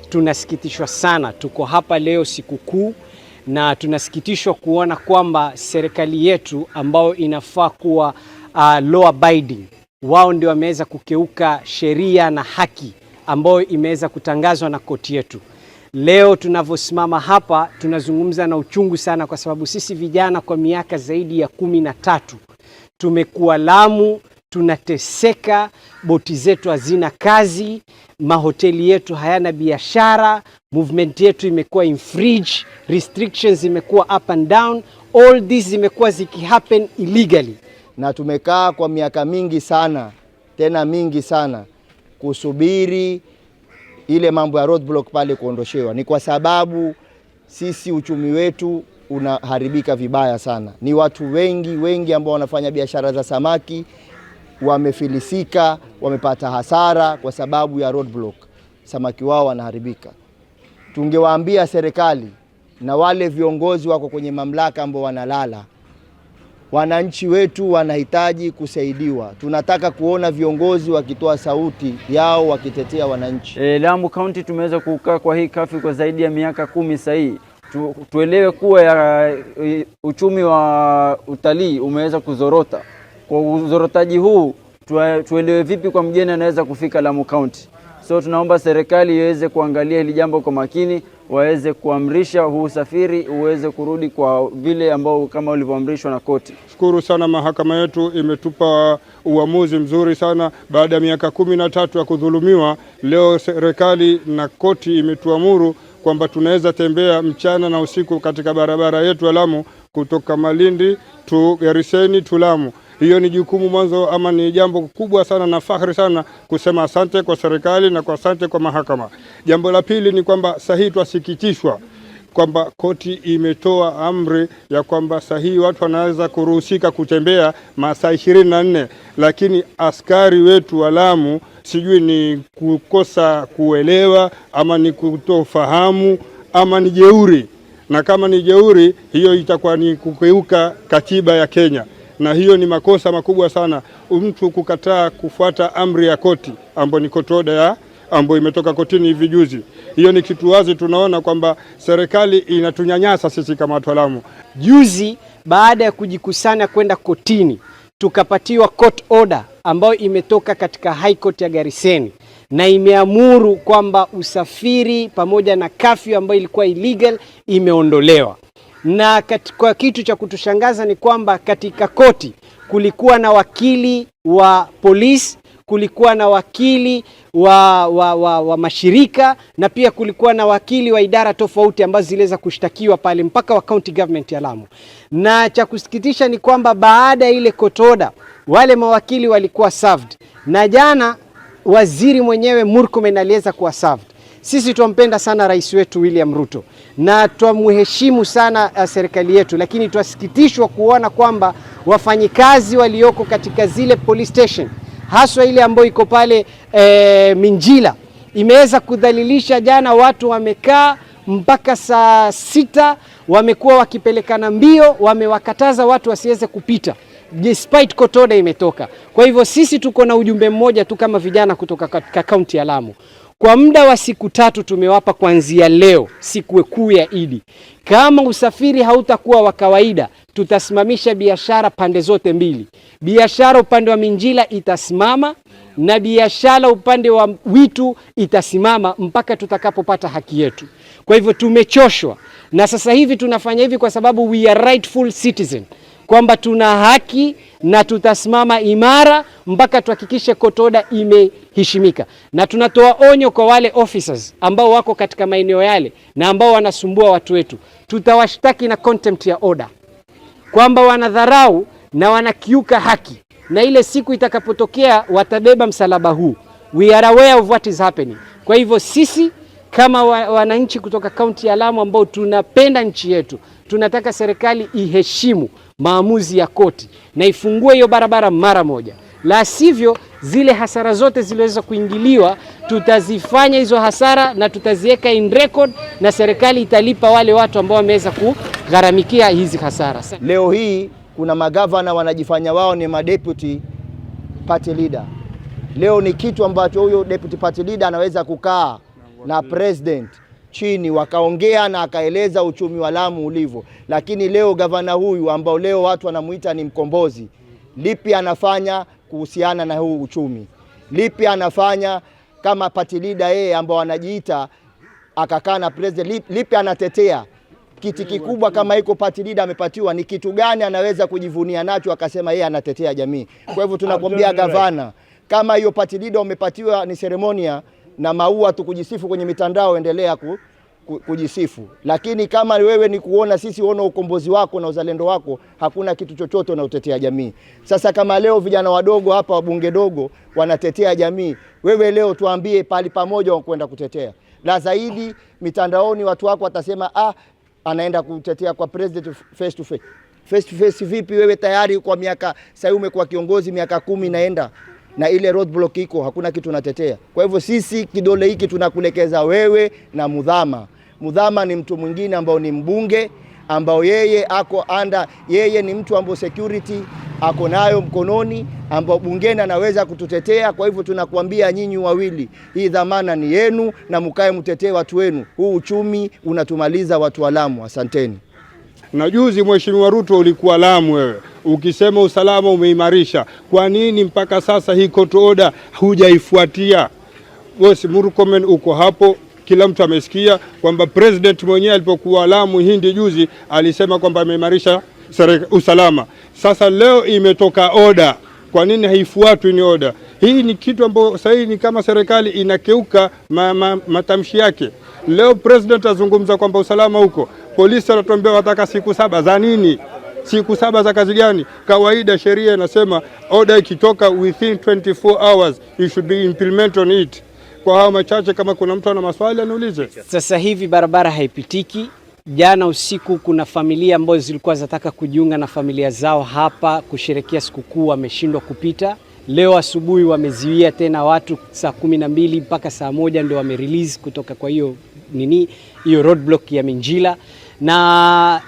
tunasikitishwa sana. Tuko hapa leo sikukuu na tunasikitishwa kuona kwamba serikali yetu ambao inafaa kuwa law abiding, wao ndio wameweza kukeuka sheria na haki ambayo imeweza kutangazwa na koti yetu. Leo tunavyosimama hapa tunazungumza na uchungu sana, kwa sababu sisi vijana kwa miaka zaidi ya 13 tumekuwa Lamu, tunateseka, boti zetu hazina kazi, mahoteli yetu hayana biashara, movement yetu imekuwa infringe, restrictions imekuwa up and down, all this zimekuwa zikihappen illegally. Na tumekaa kwa miaka mingi sana, tena mingi sana, kusubiri ile mambo ya roadblock pale kuondoshewa. Ni kwa sababu sisi uchumi wetu unaharibika vibaya sana. Ni watu wengi ambao wanafanya biashara za samaki wamefilisika, wamepata hasara kwa sababu ya roadblock. Samaki wao wanaharibika. Tungewaambia serikali na wale viongozi wako kwenye mamlaka ambao wanalala, wananchi wetu wanahitaji kusaidiwa. Tunataka kuona viongozi wakitoa sauti yao wakitetea wananchi. Lamu County tumeweza kukaa kwa hii kafi kwa zaidi ya miaka 10 sasa. Tuelewe kuwa ya uchumi wa utalii umeweza kuzorota. Kwa uzorotaji huu tuelewe vipi kwa mgeni anaweza kufika Lamu County. So tunaomba serikali iweze kuangalia hili jambo kwa makini, waweze kuamrisha huu usafiri uweze kurudi kwa vile ambao kama ulivyoamrishwa na koti. Shukuru sana mahakama yetu, imetupa uamuzi mzuri sana baada ya miaka 13 ya kudhulumiwa. Leo serikali na koti imetuamuru kwamba tunaweza tembea mchana na usiku katika barabara yetu ya Lamu kutoka Malindi tu Gariseni tu Lamu. Hiyo ni jukumu mwanzo, ama ni jambo kubwa sana na fahari sana kusema asante kwa serikali na kwa asante kwa mahakama. Jambo la pili ni kwamba sahihi twasikitishwa kwamba koti imetoa amri ya kwamba sahihi watu wanaweza kuruhusika kutembea masaa 24, lakini askari wetu wa Lamu sijui ni kukosa kuelewa ama ni kutofahamu ama ni jeuri. Na kama ni jeuri, hiyo itakuwa ni kukeuka katiba ya Kenya. Na hiyo ni makosa makubwa sana, mtu kukataa kufuata amri ya koti ambayo ni court order ambayo imetoka kotini hivi juzi. Hiyo ni kitu wazi, tunaona kwamba serikali inatunyanyasa sisi kama watu wa Lamu. Juzi baada ya kujikusanya kwenda kotini, tukapatiwa court order ambayo imetoka katika High Court ya Gariseni, na imeamuru kwamba usafiri pamoja na curfew ambayo ilikuwa illegal imeondolewa. Na kwa kitu cha kutushangaza ni kwamba katika koti kulikuwa na wakili wa polisi, kulikuwa na wakili wa mashirika, na pia kulikuwa na wakili wa idara tofauti ambazo ziliweza kushtakiwa pale, mpaka wa county government ya Lamu. Na cha kusikitisha ni kwamba baada ya ile court order wale mawakili walikuwa served, na jana waziri mwenyewe Murkomen aliweza kuwa served. Sisi tumpenda sana rais wetu William Ruto na tumheshimu sana serikali yetu, lakini tusikitishwa kuona kwamba wafanyikazi walioko katika zile police station, haswa ile ambayo iko pale Minjila, imeweza kudhalilisha. Jana watu wamekaa mpaka saa 6, wamekuwa wakipelekana mbio, wamewakataza watu wasiweze kupita despite court order imetoka. Kwa hivyo sisi tuko na ujumbe mmoja tu kama vijana kutoka katika kaunti ya Lamu. Kwa muda wa siku 3 tumewapa kuanzia leo siku kuu ya Idi. Kama usafiri hautakuwa wa kawaida, tutasimamisha biashara pande zote mbili. Biashara upande wa Minjila itasimama na biashara upande wa Witu itasimama mpaka tutakapopata haki yetu. Kwa hivyo tumechoshwa, na sasa hivi tunafanya hivi kwa sababu we are rightful citizen, kwamba tuna haki na tutasimama imara mpaka tuhakikishe court order imeheshimika. Na tunatoa onyo kwa wale officers ambao wako katika maeneo yale na ambao wanasumbua watu wetu. Tutawashtaki na contempt ya order, kwamba wanadharau na wanakiuka haki, na ile siku itakapotokea watabeba msalaba huu. We are aware of what is happening. Kwa hivyo sisi kama wananchi kutoka kaunti ya Lamu ambao tunapenda nchi yetu, tunataka serikali iheshimu maamuzi ya koti na ifungue hiyo barabara mara moja. La sivyo zile hasara zote zilizoweza kuingiliwa tutazifanya hizo hasara na tutaziweka in record, na serikali italipa wale watu ambao wameweza kugharamikia hizi hasara. Leo hii kuna magavana wanajifanya wao ni deputy party leader. Leo ni kitu ambacho huyo deputy party leader anaweza kukaa na president chini, wakaongea na akaeleza uchumi wa Lamu ulivyo. Lakini leo gavana huyu ambao leo watu wanamuita ni mkombozi, lipi anafanya kuhusiana na huu uchumi? Lipi anafanya kama party leader yeye ambao anajiita akakaa na president? Lipi anatetea? Kiti kikubwa kama iko party leader amepatiwa, ni kitu gani anaweza kujivunia nacho akasema yeye anatetea jamii? Kwa hivyo tunakwambia gavana, kama hiyo party leader umepatiwa ni seremonia na maua tu kujisifu kwenye mitandao, endelea kujisifu. Lakini kama wewe ni kuona sisi uona ukombozi wako na uzalendo wako, hakuna kitu chochote unaotetea jamii. Sasa kama leo vijana wadogo hapa wabunge dogo wanatetea jamii, wewe leo tuambie pali pamoja wakwenda kutetea. La zaidi mitandaoni watu wako watasema anaenda kutetea kwa president face to face. Face to face vipi? Wewe tayari kwa miaka sasa umekuwa kiongozi miaka 10 naenda na ile roadblock iko, hakuna kitu unatetea. Kwa hivyo sisi kidole hiki tunakulekeza wewe na Mudhama. Mudhama ni mtu mwingine ambao ni mbunge ambao yeye ako yeye ni mtu ambao security ako nayo mkononi, ambao bungeni anaweza kututetea. Kwa hivyo tunakuambia nyinyi wawili, hii dhamana ni yenu na mkae mtetee watu wenu. Huu uchumi unatumaliza watu wa Lamu. Asanteni. Na juzi Mheshimiwa Ruto ulikuwa Lamu wewe, ukisema usalama umeimarisha. Kwa nini mpaka sasa hii court order hujaifuatia? Bosi Murkomen uko hapo, kila mtu amesikia kwamba president mwenyewe alipokuwa Lamu Hindi juzi alisema kwamba ameimarisha usalama. Sasa leo imetoka order, kwa nini haifuatwi ni order? Hii ni kitu ambacho sasa ni kama serikali inakeuka matamshi yake. Leo president azungumza kwamba usalama huko, polisi wanatuambia wataka siku 7 za nini? Siku 7 za kazi gani? Kawaida sheria inasema order ikitoka within 24 hours you should be implement on it. Kwa hao machache, kama kuna mtu ana maswali aniulize. Sasa hivi barabara haipitiki. Jana usiku kuna familia ambazo zilikuwa zinataka kujiunga na familia zao hapa kusherehekea sikukuu, wameshindwa kupita. Leo asubuhi wameziwia tena watu saa 12 mpaka saa 1 ndio wamerelease kutoka kwa hiyo roadblock ya Minjila. Na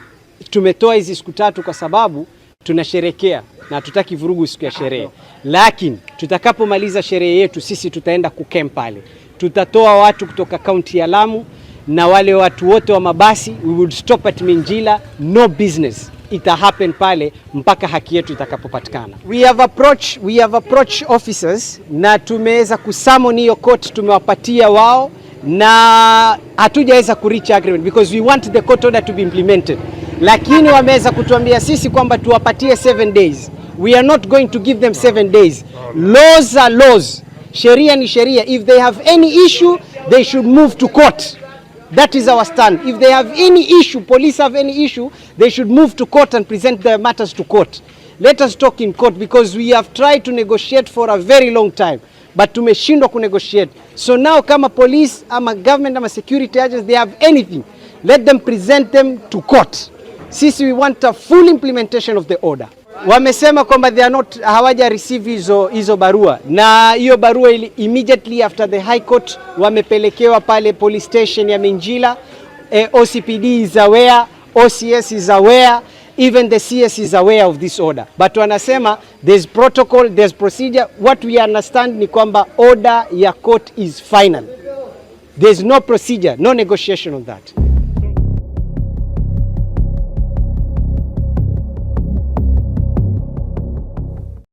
tumetoa hizi siku 3 kwa sababu tunasherehekea na tutaki vurugu siku ya sherehe. Lakini tutakapomaliza sherehe yetu sisi tutaenda kucamp pale. Tutatoa watu kutoka kaunti ya Lamu na wale watu wote wa mabasi, we would stop at Minjila, no business ita happen pale mpaka haki yetu itakapopatikana. We have approached officers na tumeweza kusummon hiyo court, tumewapatia wao na hatujaweza kureach agreement because we want the court order to be implemented. Lakini wameweza kutuambia sisi kwamba tuwapatie 7 days. We are not going to give them 7 days. Laws are laws. Sheria ni sheria. If they have any issue, they should move to court. That is our stand. If they have any issue, police have any issue, they should move to court and present their matters to court. Let us talk in court because we have tried to negotiate for a very long time, but tumeshindwa kunegotiate. So now kama police, ama government, ama security agents, they have anything, let them present them to court. Sisi we want a full implementation of the order. Wamesema kwamba they are not, hawaja receive hizo barua, na hiyo barua immediately after the high court wamepelekewa pale police station ya Minjila. OCPD is aware, OCS is aware, even the CS is aware of this order. But wanasema there's protocol, there's procedure. What we understand ni kwamba order ya court is final. There's no procedure, no negotiation on that.